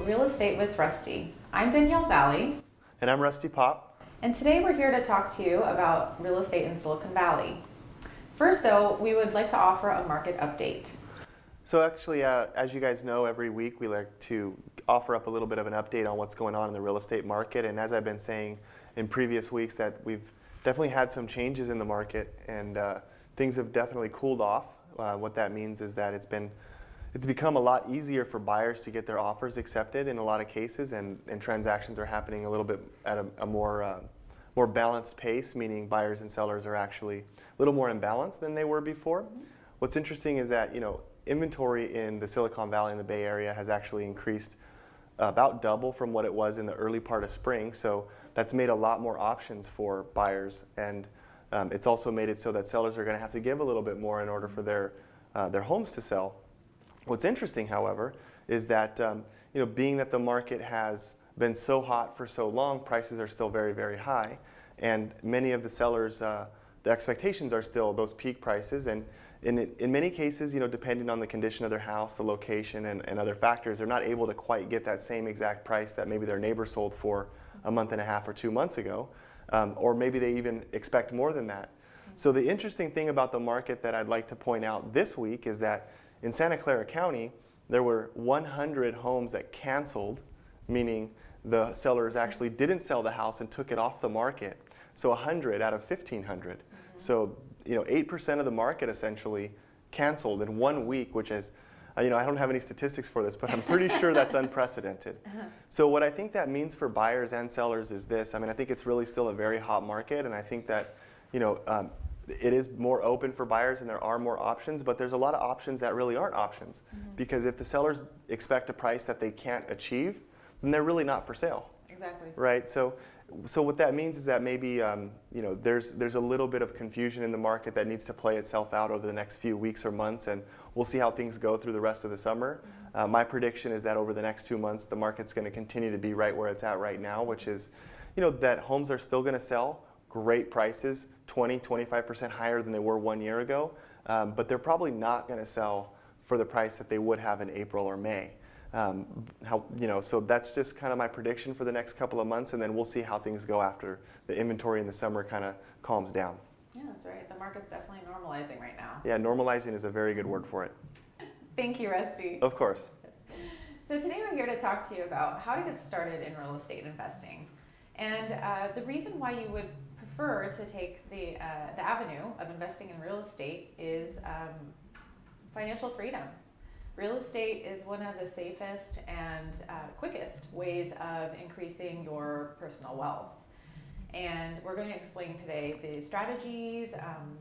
Real Estate with Rusty. I'm Danielle Valley, And I'm Rusty Pop. and today we're here to talk to you about real estate in Silicon Valley. First, though, we would like to offer a market update. So actually, as you guys know, every week we like to offer up a little bit of an update on what's going on in the real estate market. And as I've been saying in previous weeks, that we've definitely had some changes in the market, and things have definitely cooled off. What that means is that it's become a lot easier for buyers to get their offers accepted in a lot of cases, and transactions are happening a little bit at a more balanced pace, meaning buyers and sellers are actually a little more in balance than they were before. What's interesting is that inventory in the Silicon Valley and the Bay Area has actually increased about double from what it was in the early part of spring. So that's made a lot more options for buyers, and it's also made it so that sellers are going to have to give a little bit more in order for their homes to sell. What's interesting, however, is that being that the market has been so hot for so long, prices are still very, very high, and many of the sellers, the expectations are still those peak prices. And in many cases, depending on the condition of their house, the location, and other factors, they're not able to quite get that same exact price that maybe their neighbor sold for a month and a half or 2 months ago, or maybe they even expect more than that. So the interesting thing about the market that I'd like to point out this week is that in Santa Clara County, there were 100 homes that canceled, meaning the sellers actually didn't sell the house and took it off the market. So 100 out of 1,500. So 8% of the market essentially canceled in 1 week, which is, I don't have any statistics for this, but I'm pretty sure that's unprecedented. So what I think that means for buyers and sellers is this. I think it's really still a very hot market, and I think that it is more open for buyers and there are more options, but there's a lot of options that really aren't options. Because if the sellers expect a price that they can't achieve, then they're really not for sale. Exactly. Right? So what that means is that maybe there's a little bit of confusion in the market that needs to play itself out over the next few weeks or months, and we'll see how things go through the rest of the summer. My prediction is that over the next 2 months, the market's going to continue to be right where it's at right now, which is that homes are still going to sell. Great prices, 20-25% higher than they were 1 year ago, but they're probably not going to sell for the price that they would have in April or May. So that's just kind of my prediction for the next couple of months, and then we'll see how things go after the inventory in the summer kind of calms down. Yeah, that's right. The market's definitely normalizing right now. Yeah, normalizing is a very good word for it. Thank you, Rusty. Of course. So today we're here to talk to you about how to get started in real estate investing. And the reason why you would prefer to take the avenue of investing in real estate is financial freedom. Real estate is one of the safest and quickest ways of increasing your personal wealth. And we're going to explain today the strategies,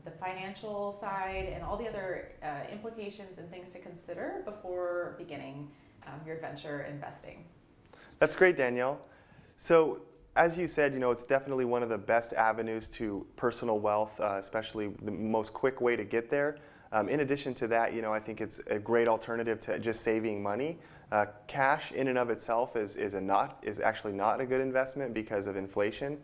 the financial side, and all the other implications and things to consider before beginning your adventure investing. That's great, Danielle. So as you said, it's definitely one of the best avenues to personal wealth, especially the most quick way to get there. In addition to that, I think it's a great alternative to just saving money. Cash in and of itself is actually not a good investment because of inflation.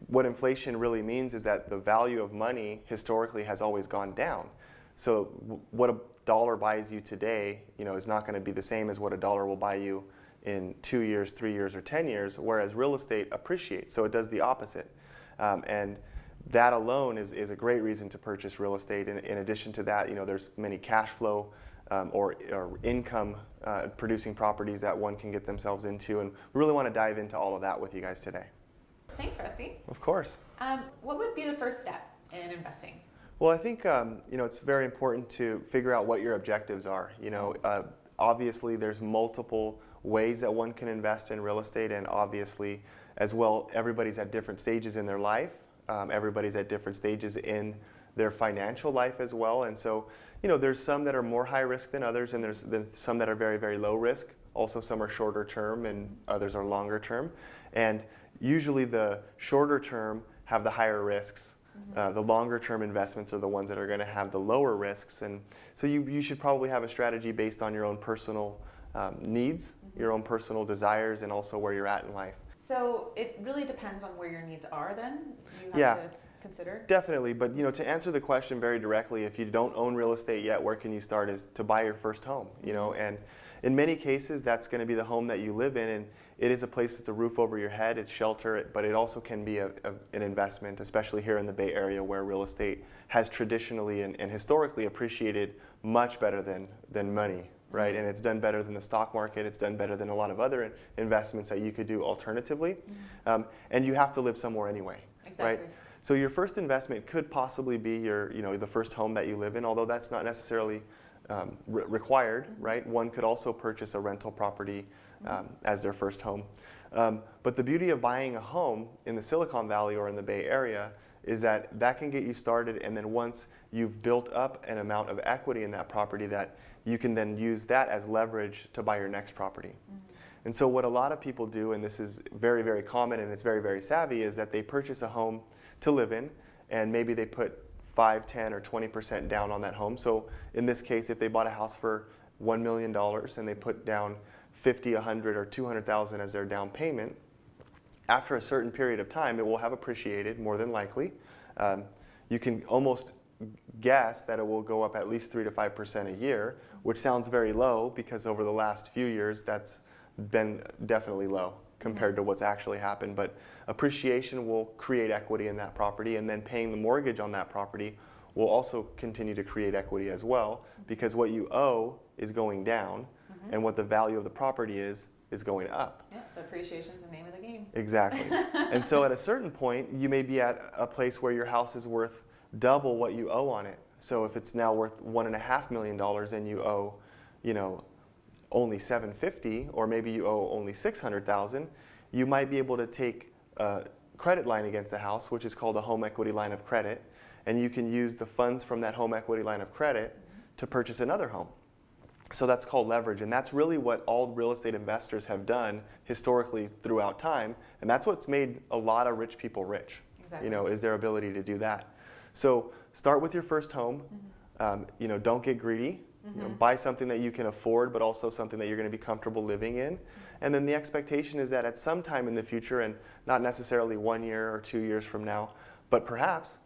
What inflation really means is that the value of money historically has always gone down. So what a dollar buys you today, is not going to be the same as what a dollar will buy you in 2 years, 3 years, or 10 years, whereas real estate appreciates, so it does the opposite. And that alone is a great reason to purchase real estate. In addition to that, there's many cash flow or income producing properties that one can get themselves into, and we really want to dive into all of that with you guys today. Thanks, Rusty. Of course. What would be the first step in investing? Well, I think it's very important to figure out what your objectives are. Obviously, there's multiple ways that one can invest in real estate, and obviously, as well, everybody's at different stages in their life. Everybody's at different stages in their financial life as well, and so there's some that are more high risk than others, and there's some that are very, very low risk. Also, some are shorter term, and others are longer term. And usually, the shorter term have the higher risks. The longer term investments are the ones that are going to have the lower risks, and so you should probably have a strategy based on your own personal needs, your own personal desires, and also where you're at in life. So it really depends on where your needs are then? You have to consider? Definitely, but to answer the question very directly, if you don't own real estate yet, where can you start is to buy your first home, and in many cases, that's going to be the home that you live in, and it is a place that's a roof over your head, it's shelter, but it also can be an investment, especially here in the Bay Area where real estate has traditionally and historically appreciated much better than money, right? And it's done better than the stock market, it's done better than a lot of other investments that you could do alternatively. And you have to live somewhere anyway, right? So your first investment could possibly be the first home that you live in, although that's not necessarily required, right? One could also purchase a rental property as their first home. But the beauty of buying a home in the Silicon Valley or in the Bay Area is that that can get you started, and then once you've built up an amount of equity in that property, that you can then use that as leverage to buy your next property. And so what a lot of people do, and this is very, very common and it's very, very savvy, is that they purchase a home to live in, and maybe they put 5, 10, or 20% down on that home. So in this case, if they bought a house for $1 million and they put down 50, 100, or 200,000 as their down payment, after a certain period of time, it will have appreciated more than likely. You can almost guess that it will go up at least 3 to 5% a year, which sounds very low because over the last few years, that's been definitely low compared to what's actually happened. But appreciation will create equity in that property, and then paying the mortgage on that property will also continue to create equity as well, because what you owe is going down, and what the value of the property is going up. Yeah, so appreciation is the name of the game. Exactly. And so at a certain point, you may be at a place where your house is worth double what you owe on it. So if it's now worth $1.5 million and you owe, only $750,000, or maybe you owe only $600,000, you might be able to take a credit line against the house, which is called a home equity line of credit, and you can use the funds from that home equity line of credit to purchase another home. So that's called leverage, and that's really what all real estate investors have done historically throughout time, and that's what's made a lot of rich people rich. Exactly. Is their ability to do that. So start with your first home. Don't get greedy. Buy something that you can afford, but also something that you're going to be comfortable living in. And then the expectation is that at some time in the future, and not necessarily 1 year or 2 years from now, but perhaps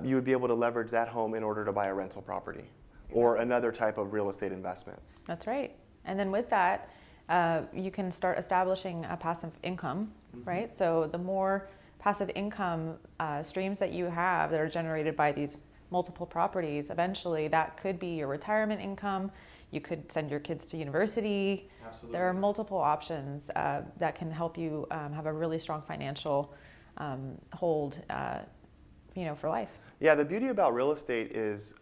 you would be able to leverage that home in order to buy a rental property or another type of real estate investment. That's right. And then with that, you can start establishing a passive income, right? So the more passive income streams that you have that are generated by these multiple properties, eventually that could be your retirement income. You could send your kids to university. Absolutely. There are multiple options that can help you have a really strong financial hold, for life. Yeah, the beauty about real estate is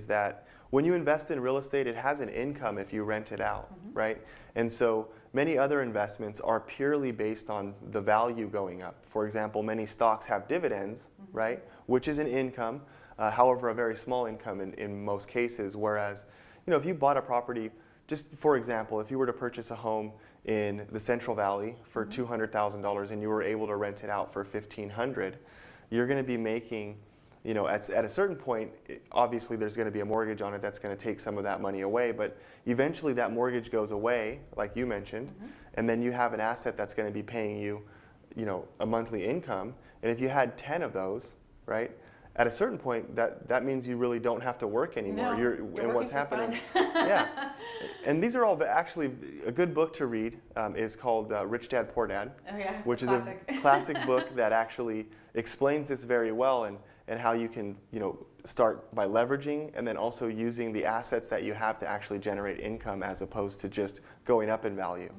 that when you invest in real estate, it has an income if you rent it out, right? And so many other investments are purely based on the value going up. For example, many stocks have dividends, right? Which is an income, however, a very small income in most cases. Whereas, if you bought a property, just for example, if you were to purchase a home in the Central Valley for $200,000 and you were able to rent it out for $1,500, you're going to be making, at a certain point, obviously there's going to be a mortgage on it that's going to take some of that money away, but eventually that mortgage goes away, like you mentioned, and then you have an asset that's going to be paying you, a monthly income. And if you had 10 of those, right, at a certain point, that means you really don't have to work anymore. No, you're and what's happening? Yeah, and these are all actually a good book to read is called Rich Dad Poor Dad, which is a classic book that actually explains this very well, and how you can start by leveraging and then also using the assets that you have to actually generate income as opposed to just going up in value.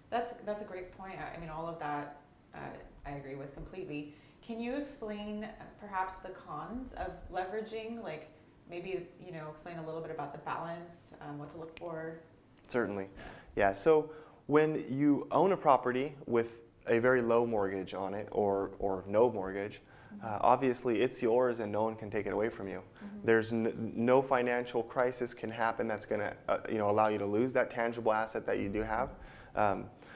That's a great point. I mean, all of that I agree with completely. Can you explain perhaps the cons of leveraging? Like maybe, explain a little bit about the balance, what to look for? Certainly. Yeah, so when you own a property with a very low mortgage on it or no mortgage, obviously it's yours and no one can take it away from you. There's no financial crisis can happen that's going to allow you to lose that tangible asset that you do have.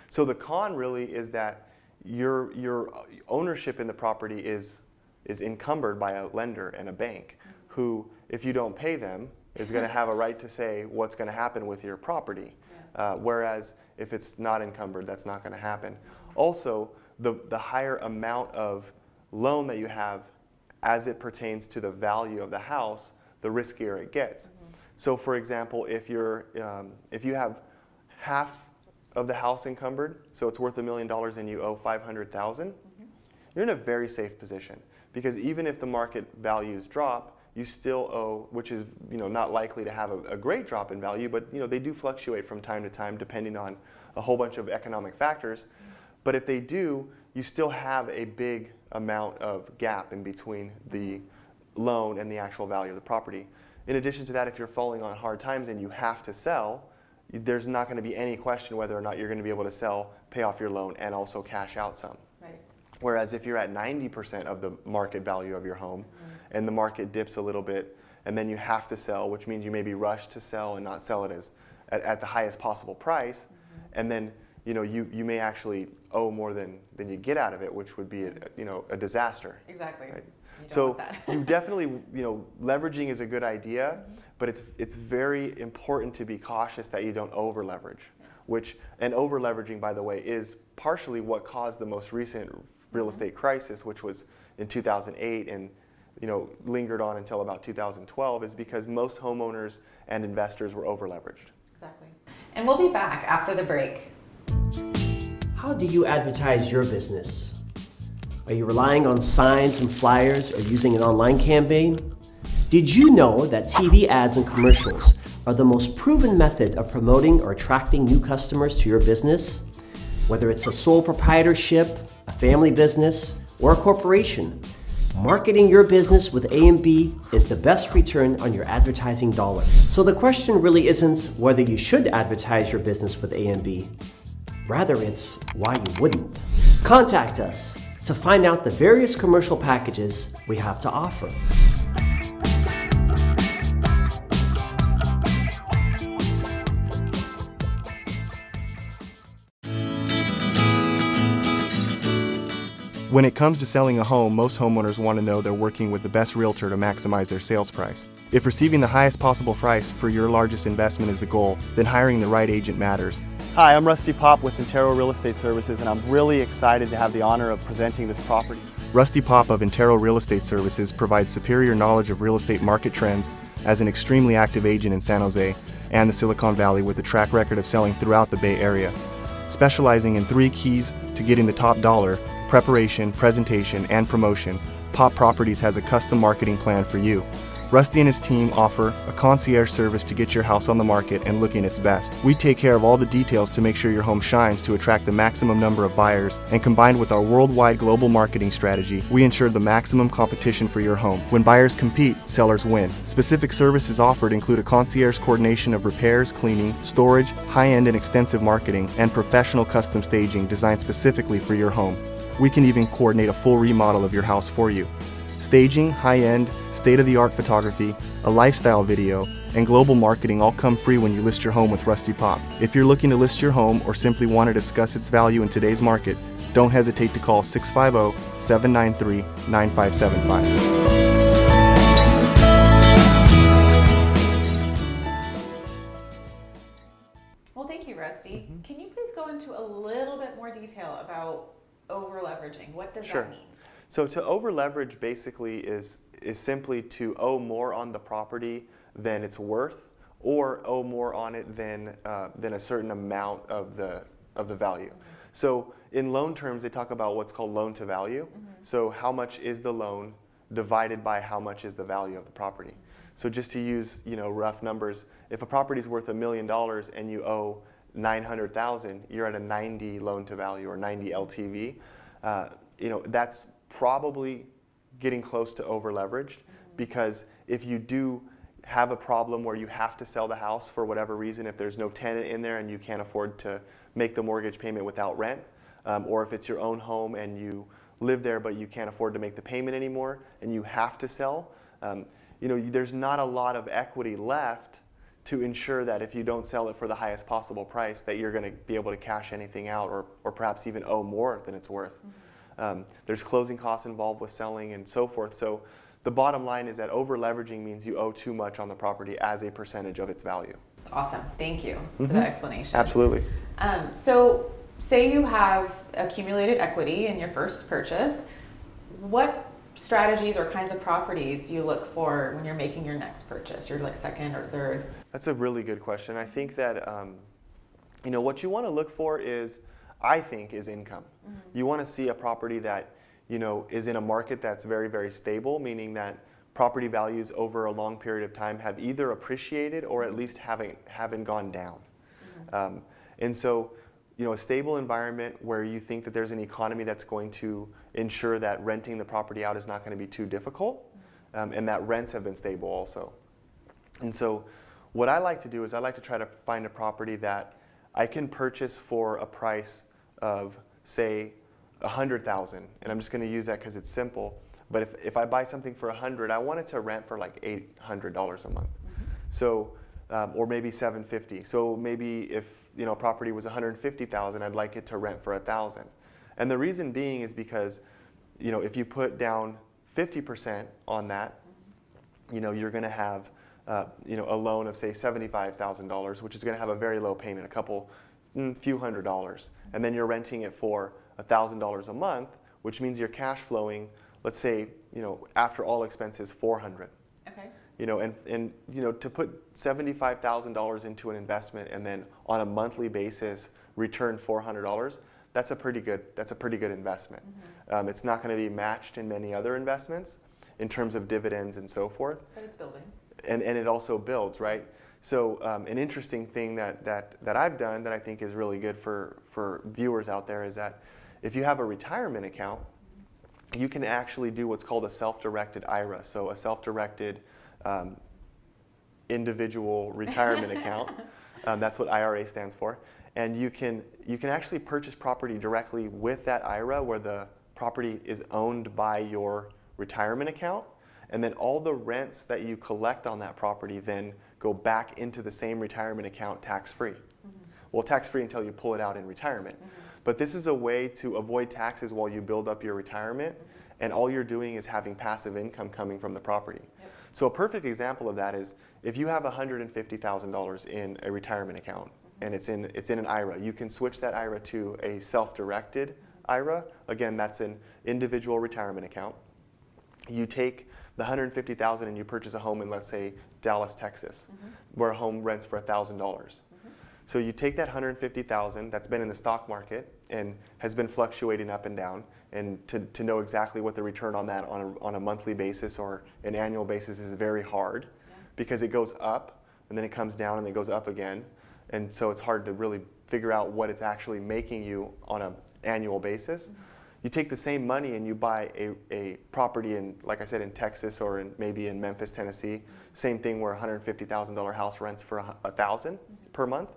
So the con really is that your ownership in the property is encumbered by a lender and a bank who, if you don't pay them, is going to have a right to say what's going to happen with your property. Whereas if it's not encumbered, that's not going to happen. Also, the higher amount of loan that you have as it pertains to the value of the house, the riskier it gets. So for example, if you have half of the house encumbered, so it's worth $1 million and you owe $500,000, you're in a very safe position, because even if the market values drop, you still owe, which is not likely to have a great drop in value, but they do fluctuate from time to time depending on a whole bunch of economic factors. But if they do, you still have a big amount of gap in between the loan and the actual value of the property. In addition to that, if you're falling on hard times and you have to sell, there's not going to be any question whether or not you're going to be able to sell, pay off your loan, and also cash out some. Right. Whereas if you're at 90% of the market value of your home, and the market dips a little bit, and then you have to sell, which means you may be rushed to sell and not sell it at the highest possible price, and then you may actually owe more than you get out of it, which would be a disaster. Exactly. Right? You don't So want that. you definitely, leveraging is a good idea, but it's very important to be cautious that you don't over leverage. Yes. And over leveraging, by the way, is partially what caused the most recent real estate crisis, which was in 2008 and lingered on until about 2012, is because most homeowners and investors were over leveraged. Exactly. And we'll be back after the break. How do you advertise your business? Are you relying on signs and flyers or using an online campaign? Did you know that TV ads and commercials are the most proven method of promoting or attracting new customers to your business? Whether it's a sole proprietorship, a family business, or a corporation, marketing your business with A&B is the best return on your advertising dollar. So the question really isn't whether you should advertise your business with A&B. Rather, it's why you wouldn't. Contact us to find out the various commercial packages we have to offer. When it comes to selling a home, most homeowners want to know they're working with the best realtor to maximize their sales price. If receiving the highest possible price for your largest investment is the goal, then hiring the right agent matters. Hi, I'm Rusty Pop with Intero Real Estate Services, and I'm really excited to have the honor of presenting this property. Rusty Pop of Intero Real Estate Services provides superior knowledge of real estate market trends as an extremely active agent in San Jose and the Silicon Valley with a track record of selling throughout the Bay Area. Specializing in 3 keys to getting the top dollar: preparation, presentation, and promotion, Pop Properties has a custom marketing plan for you. Rusty and his team offer a concierge service to get your house on the market and looking its best. We take care of all the details to make sure your home shines to attract the maximum number of buyers, and combined with our worldwide global marketing strategy, we ensure the maximum competition for your home. When buyers compete, sellers win. Specific services offered include a concierge coordination of repairs, cleaning, storage, high-end and extensive marketing, and professional custom staging designed specifically for your home. We can even coordinate a full remodel of your house for you. Staging, high-end, state-of-the-art photography, a lifestyle video, and global marketing all come free when you list your home with Rusty Pop. If you're looking to list your home or simply want to discuss its value in today's market, don't hesitate to call 650-793-9575. Well, thank you, Rusty. Can you please go into a little bit more detail about over-leveraging? What does Sure. that mean? So to over-leverage basically is simply to owe more on the property than it's worth, or owe more on it than a certain amount of the value. So in loan terms, they talk about what's called loan to value. So how much is the loan divided by how much is the value of the property. So just to use rough numbers, if a property is worth $1 million and you owe $900,000, you're at a 90 loan to value or 90 LTV. That's probably getting close to over leveraged, because if you do have a problem where you have to sell the house for whatever reason, if there's no tenant in there and you can't afford to make the mortgage payment without rent, or if it's your own home and you live there but you can't afford to make the payment anymore and you have to sell, there's not a lot of equity left to ensure that if you don't sell it for the highest possible price that you're going to be able to cash anything out, or perhaps even owe more than it's worth. There's closing costs involved with selling and so forth. So the bottom line is that over leveraging means you owe too much on the property as a percentage of its value. Awesome. Thank you for the explanation. Absolutely. So say you have accumulated equity in your first purchase. What strategies or kinds of properties do you look for when you're making your next purchase, your second or third? That's a really good question. I think that what you want to look for is, I think, is income. You want to see a property that, is in a market that's very, very stable, meaning that property values over a long period of time have either appreciated or at least haven't gone down. And so, a stable environment where you think that there's an economy that's going to ensure that renting the property out is not going to be too difficult, and that rents have been stable also. And so what I like to do is I like to try to find a property that I can purchase for a price of, say, $100,000. And I'm just going to use that because it's simple. But if I buy something for $100, I want it to rent for like $800 a month. So, or maybe $750. So maybe if a property was $150,000, I'd like it to rent for $1,000. And the reason being is because, if you put down 50% on that, you're going to have a loan of, say, $75,000, which is going to have a very low payment, few $100s. And then you're renting it for $1,000 a month, which means you're cash flowing, let's say, after all expenses, $400. Okay. And to put $75,000 into an investment and then on a monthly basis return $400, that's a pretty good investment. It's not going to be matched in many other investments in terms of dividends and so forth. But it's building. And it also builds, right? So an interesting thing that I've done that I think is really good for viewers out there is that if you have a retirement account, you can actually do what's called a self-directed IRA. So a self-directed individual retirement account. That's what IRA stands for. And you can actually purchase property directly with that IRA where the property is owned by your retirement account. And then all the rents that you collect on that property then go back into the same retirement account tax-free. Well, tax-free until you pull it out in retirement. But this is a way to avoid taxes while you build up your retirement, and all you're doing is having passive income coming from the property. So a perfect example of that is if you have $150,000 in a retirement account and it's in an IRA, you can switch that IRA to a self-directed IRA. Again, that's an individual retirement account. You take the $150,000 and you purchase a home in, let's say, Dallas, Texas, where a home rents for $1,000. So you take that $150,000 that's been in the stock market and has been fluctuating up and down, and to know exactly what the return on that on a monthly basis or an annual basis is very hard, because it goes up and then it comes down and it goes up again, and so it's hard to really figure out what it's actually making you on an annual basis. You take the same money and you buy a property in, like I said, in Texas or maybe in Memphis, Tennessee. Same thing where a $150,000 house rents for $1,000 per month.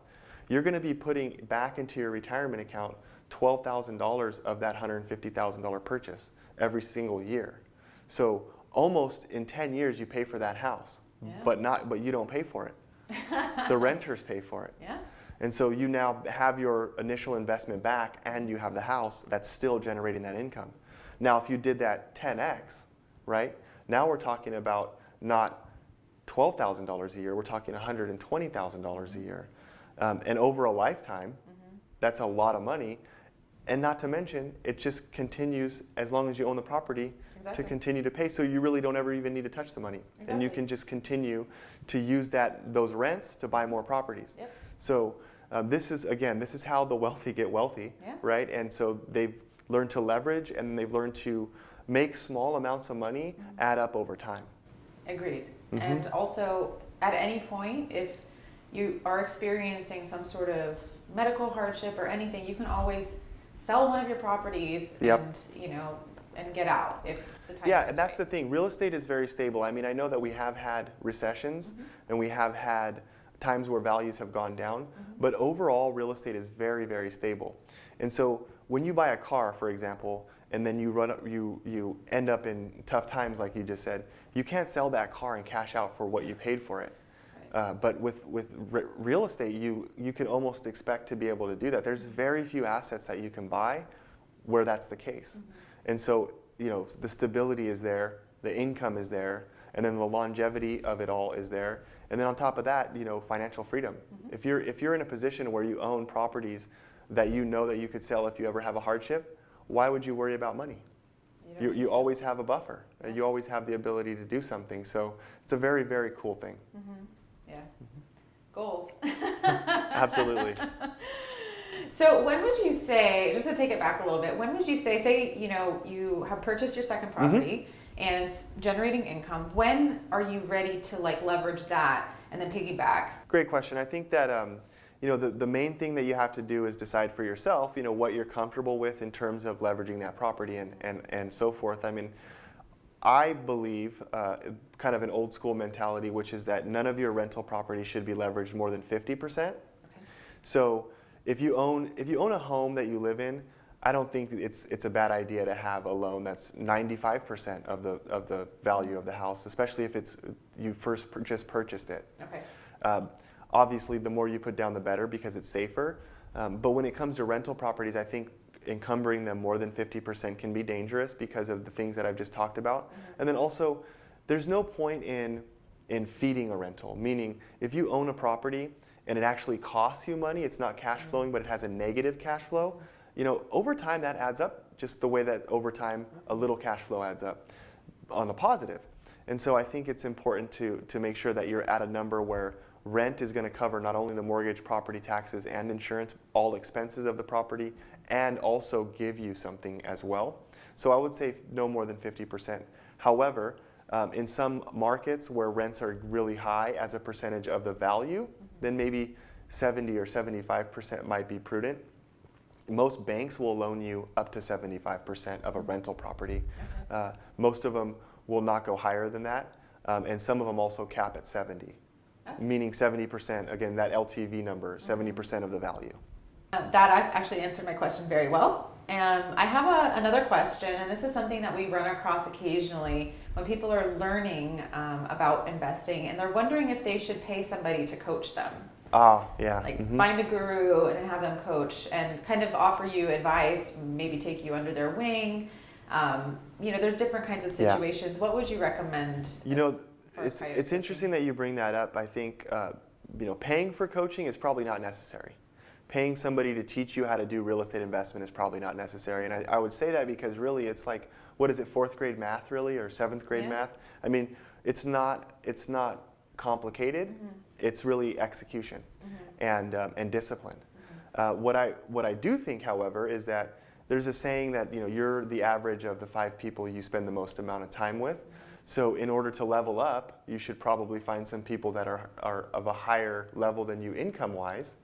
You're going to be putting back into your retirement account $12,000 of that $150,000 purchase every single year. So almost in 10 years you pay for that house, but you don't pay for it. The renters pay for it. And so you now have your initial investment back and you have the house that's still generating that income. Now if you did that 10x, right? Now we're talking about not $12,000 a year, we're talking $120,000 a year. And over a lifetime, that's a lot of money. And not to mention, it just continues, as long as you own the property, to continue to pay. So you really don't ever even need to touch the money. And you can just continue to use those rents to buy more properties. So this is how the wealthy get wealthy, right? And so they've learned to leverage, and they've learned to make small amounts of money add up over time. Agreed. And also, at any point, if you are experiencing some sort of medical hardship or anything, you can always sell one of your properties and get out if the time is and that's the thing. Real estate is very stable. I mean, I know that we have had recessions and we have had times where values have gone down, but overall real estate is very, very stable. And so when you buy a car, for example, and then you end up in tough times like you just said, you can't sell that car and cash out for what you paid for it. But with real estate, you can almost expect to be able to do that. There's very few assets that you can buy where that's the case. And so, the stability is there, the income is there, and then the longevity of it all is there. And then on top of that, financial freedom. If you're in a position where you own properties that you know that you could sell if you ever have a hardship, why would you worry about money? You always have a buffer. You always have the ability to do something. So it's a very, very cool thing. Goals. Absolutely. So when would you say, just to take it back a little bit, when would you say, you have purchased your second property and it's generating income, when are you ready to like leverage that and then piggyback? Great question. I think that the main thing that you have to do is decide for yourself, what you're comfortable with in terms of leveraging that property and so forth. I mean, I believe kind of an old school mentality, which is that none of your rental property should be leveraged more than 50%. Okay. So if you own a home that you live in, I don't think it's a bad idea to have a loan that's 95% of the value of the house, especially if you just purchased it. Okay. Obviously, the more you put down, the better because it's safer. But when it comes to rental properties, I think encumbering them more than 50% can be dangerous because of the things that I've just talked about. And then also, there's no point in feeding a rental, meaning if you own a property and it actually costs you money, it's not cash flowing, but it has a negative cash flow, over time that adds up, just the way that over time a little cash flow adds up on the positive. And so I think it's important to make sure that you're at a number where rent is going to cover not only the mortgage, property taxes, and insurance, all expenses of the property, and also give you something as well. So I would say no more than 50%. However, in some markets where rents are really high as a percentage of the value, then maybe 70 or 75% might be prudent. Most banks will loan you up to 75% of a rental property. Okay. Most of them will not go higher than that, and some of them also cap at 70, meaning 70%, again, that LTV number, 70% of the value. That actually answered my question very well. I have another question, and this is something that we run across occasionally when people are learning about investing, and they're wondering if they should pay somebody to coach them. Yeah. Like find a guru and have them coach and kind of offer you advice, maybe take you under their wing. There's different kinds of situations. Yeah. What would you recommend? It's interesting that you bring that up. I think paying for coaching is probably not necessary. Paying somebody to teach you how to do real estate investment is probably not necessary. And I would say that because really it's like, what is it, 4th grade math really, or 7th grade math? I mean, it's not complicated. It's really execution and discipline. What I do think, however, is that there's a saying that you're the average of the 5 people you spend the most amount of time with. So in order to level up, you should probably find some people that are of a higher level than you income-wise,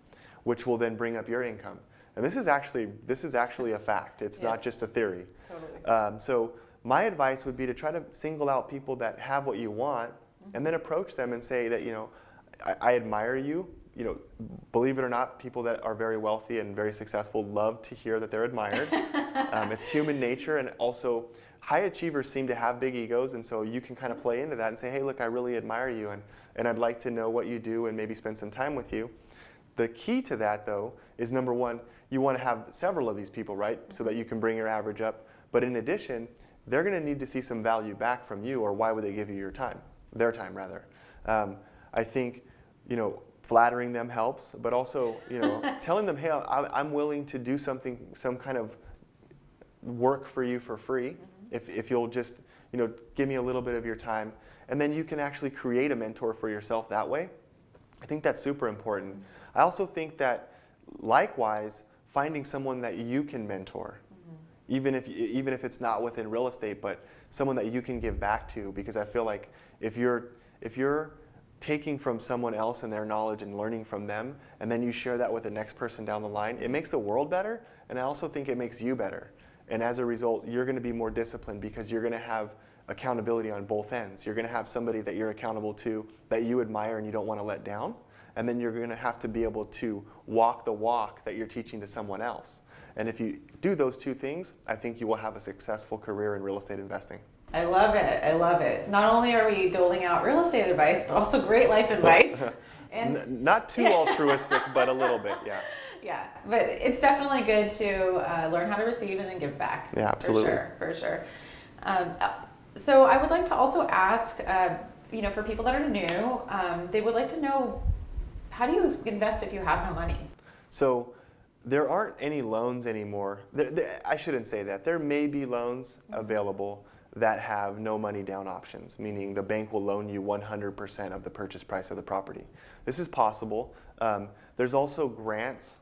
which will then bring up your income. And this is actually a fact. It's not just a theory. Totally. So my advice would be to try to single out people that have what you want, and then approach them and say that I admire you. Believe it or not, people that are very wealthy and very successful love to hear that they're admired. It's human nature, and also high achievers seem to have big egos, and so you can kind of play into that and say, hey, look, I really admire you, and I'd like to know what you do and maybe spend some time with you. The key to that, though, is number one, you want to have several of these people, right, so that you can bring your average up. But in addition, they're going to need to see some value back from you, or why would they give you your time? Their time, rather. I think, flattering them helps, but also, telling them, hey, I'm willing to do some kind of work for you for free, if you'll just, give me a little bit of your time, and then you can actually create a mentor for yourself that way. I think that's super important. I also think that, likewise, finding someone that you can mentor, even if it's not within real estate, but someone that you can give back to, because I feel like if you're taking from someone else and their knowledge and learning from them, and then you share that with the next person down the line, it makes the world better, and I also think it makes you better. And as a result, you're going to be more disciplined because you're going to have accountability on both ends. You're going to have somebody that you're accountable to, that you admire and you don't want to let down, and then you're going to have to be able to walk the walk that you're teaching to someone else. And if you do those two things, I think you will have a successful career in real estate investing. I love it. I love it. Not only are we doling out real estate advice, but also great life advice. And not too altruistic, but a little bit, yeah. Yeah, but it's definitely good to learn how to receive and then give back. Yeah, absolutely. For sure. So I would like to also ask, for people that are new, they would like to know, how do you invest if you have no money? So there aren't any loans anymore. I shouldn't say that. There may be loans available. that have no money down options, meaning the bank will loan you 100% of the purchase price of the property. This is possible. There's also grants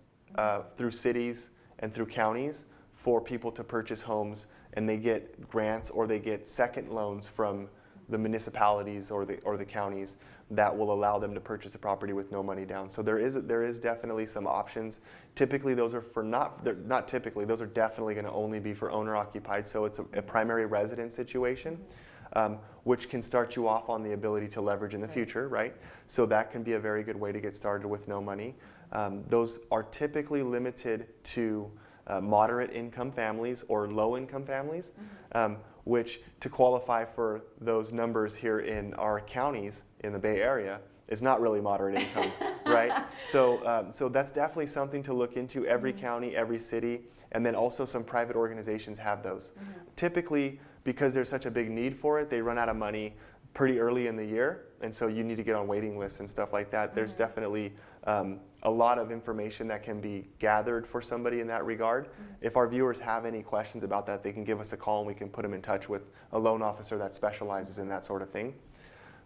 through cities and through counties for people to purchase homes, and they get grants or they get second loans from the municipalities or the counties that will allow them to purchase a property with no money down. So there is definitely some options. Typically those are for not typically, those are definitely going to only be for owner occupied, so it's a primary residence situation, which can start you off on the ability to leverage in the future, right? So that can be a very good way to get started with no money. Those are typically limited to moderate income families or low income families, which to qualify for those numbers here in our counties in the Bay Area is not really moderate income, right? So that's definitely something to look into. Every county, every city, and then also some private organizations have those. Typically, because there's such a big need for it, they run out of money pretty early in the year, and so you need to get on waiting lists and stuff like that. There's definitely a lot of information that can be gathered for somebody in that regard. If our viewers have any questions about that, they can give us a call and we can put them in touch with a loan officer that specializes in that sort of thing.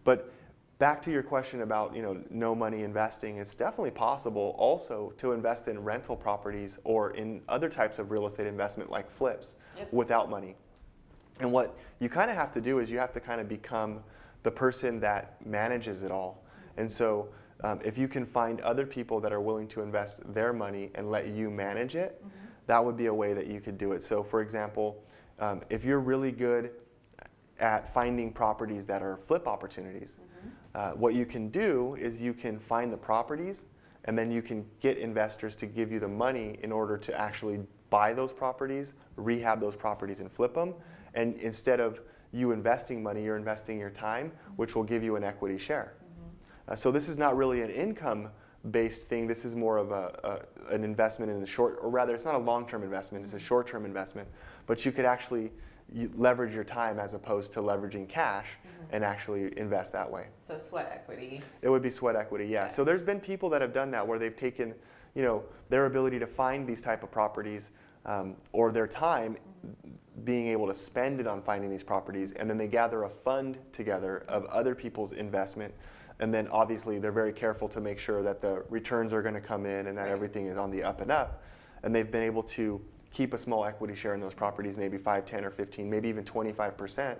But back to your question about no money investing, it's definitely possible also to invest in rental properties or in other types of real estate investment like flips without money. And what you kind of have to do is you have to kind of become the person that manages it all. And so if you can find other people that are willing to invest their money and let you manage it, that would be a way that you could do it. So for example, if you're really good at finding properties that are flip opportunities, what you can do is you can find the properties and then you can get investors to give you the money in order to actually buy those properties, rehab those properties and flip them. And instead of you investing money, you're investing your time, which will give you an equity share. So this is not really an income-based thing. This is more of an investment in the short, or rather, it's not a long-term investment. It's a short-term investment. But you could actually leverage your time as opposed to leveraging cash and actually invest that way. So sweat equity. It would be sweat equity, yeah. So there's been people that have done that where they've taken, their ability to find these type of properties or their time being able to spend it on finding these properties, and then they gather a fund together of other people's investment. And then obviously they're very careful to make sure that the returns are going to come in and that everything is on the up and up. And they've been able to keep a small equity share in those properties, maybe 5, 10, or 15, maybe even 25%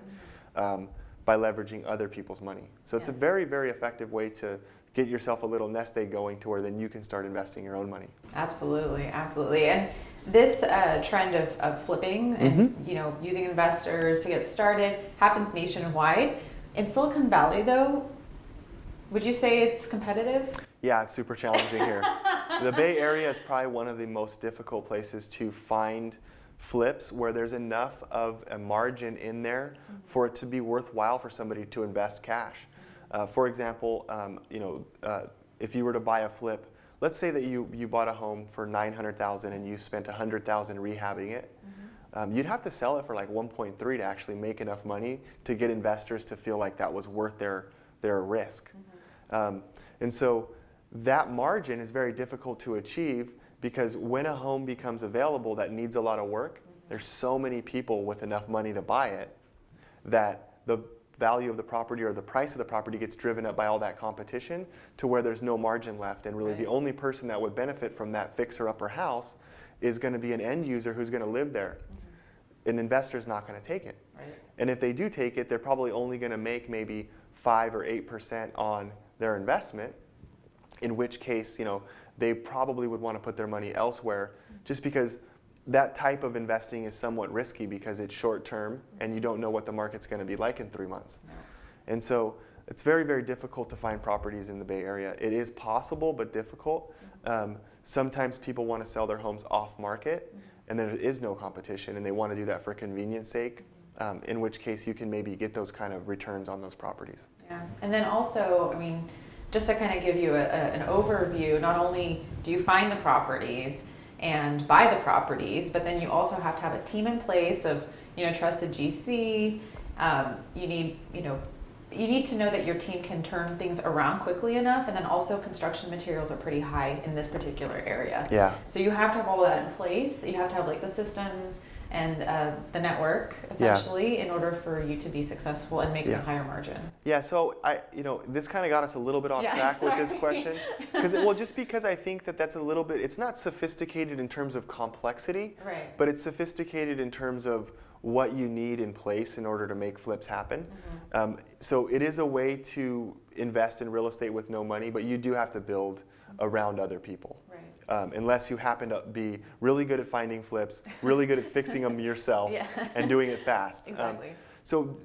by leveraging other people's money. So it's a very, very effective way to get yourself a little nest egg going to where then you can start investing your own money. Absolutely, absolutely. And this trend of flipping and using investors to get started happens nationwide. In Silicon Valley, though, would you say it's competitive? Yeah, it's super challenging here. The Bay Area is probably one of the most difficult places to find flips where there's enough of a margin in there for it to be worthwhile for somebody to invest cash. For example, if you were to buy a flip, let's say that you bought a home for $900,000 and you spent $100,000 rehabbing it. You'd have to sell it for like 1.3 to actually make enough money to get investors to feel like that was worth their risk. And so that margin is very difficult to achieve because when a home becomes available that needs a lot of work, there's so many people with enough money to buy it that the value of the property or the price of the property gets driven up by all that competition to where there's no margin left. And really the only person that would benefit from that fixer-upper house is going to be an end user who's going to live there. An investor's not going to take it. And if they do take it, they're probably only going to make maybe 5 or 8% on their investment, in which case, they probably would want to put their money elsewhere just because that type of investing is somewhat risky because it's short term and you don't know what the market's going to be like in 3 months. And so it's very, very difficult to find properties in the Bay Area. It is possible, but difficult. Sometimes people want to sell their homes off market and there is no competition and they want to do that for convenience sake, in which case you can maybe get those kind of returns on those properties. Yeah, and then also, just to kind of give you an overview, not only do you find the properties and buy the properties, but then you also have to have a team in place of, trusted GC. You need, you need to know that your team can turn things around quickly enough, and then also construction materials are pretty high in this particular area. Yeah. So you have to have all that in place. You have to have like the systems and the network essentially in order for you to be successful and make a higher margin. Yeah, so this kind of got us a little bit off track with this question, just because I think that that's a little bit, it's not sophisticated in terms of complexity, Right. but it's sophisticated in terms of what you need in place in order to make flips happen. So it is a way to invest in real estate with no money, but you do have to build around other people. Right. Unless you happen to be really good at finding flips, really good at fixing them yourself, and doing it fast. Exactly. So,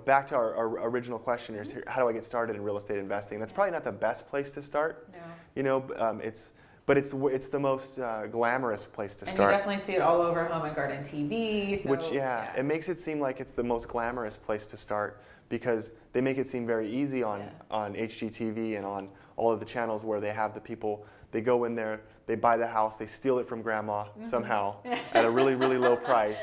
back to our original question is, how do I get started in real estate investing? That's probably not the best place to start. No. It's the most glamorous place to And start. you definitely see it all over Home and Garden TV. So, it makes it seem like it's the most glamorous place to start because they make it seem very easy on HGTV and on all of the channels where they have the people. They go in there, they buy the house, they steal it from grandma somehow at a really, really low price,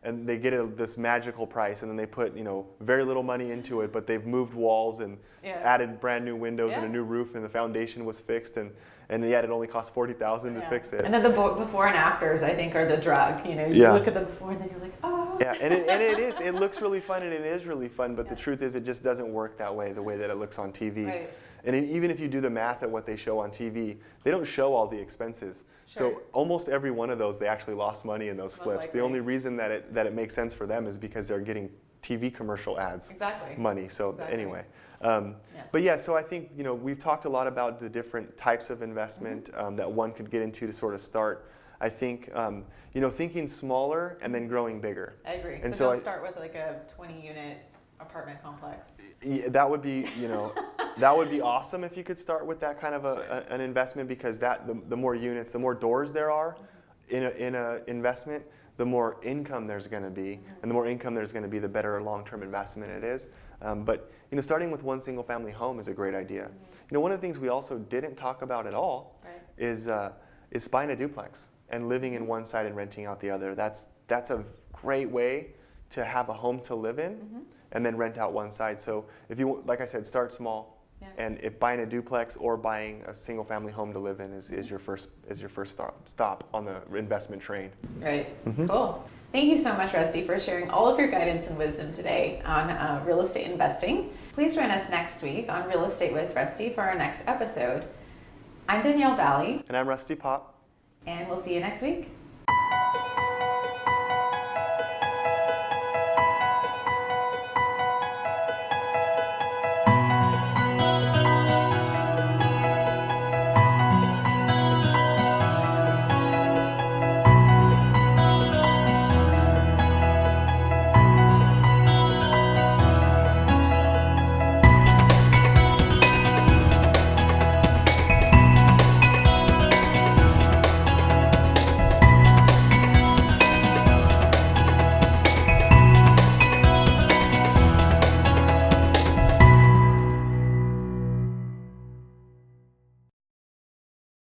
and they get this magical price, and then they put very little money into it, but they've moved walls and added brand new windows and a new roof, and the foundation was fixed, and yet it only cost $40,000 to fix it. And then the before and afters, I think, are the drug. You look at the before, and then you're like, oh. Yeah, and it looks really fun, and it is really fun, but the truth is it just doesn't work that way, the way that it looks on TV. Right. And even if you do the math at what they show on TV, they don't show all the expenses. Sure. So almost every one of those, they actually lost money in those flips. likely. The only reason that it makes sense for them is because they're getting TV commercial ads money. So anyway. But so I think we've talked a lot about the different types of investment that one could get into to sort of start. I think thinking smaller and then growing bigger. I agree. And so don't start with like a 20-unit apartment complex. Yeah, that would be that would be awesome if you could start with that kind of an investment, because the more units, the more doors there are in a investment, the more income there's going to be, and the more income there's going to be, the better long-term investment it is. But starting with one single-family home is a great idea. One of the things we also didn't talk about at all is buying a duplex and living in one side and renting out the other. That's a great way to have a home to live in and then rent out one side. So if you, like I said, start small, and if buying a duplex or buying a single-family home to live in is your first stop on the investment train. Right. Cool. Thank you so much, Rusty, for sharing all of your guidance and wisdom today on real estate investing. Please join us next week on Real Estate with Rusty for our next episode. I'm Danielle Valley. And I'm Rusty Pop. And we'll see you next week.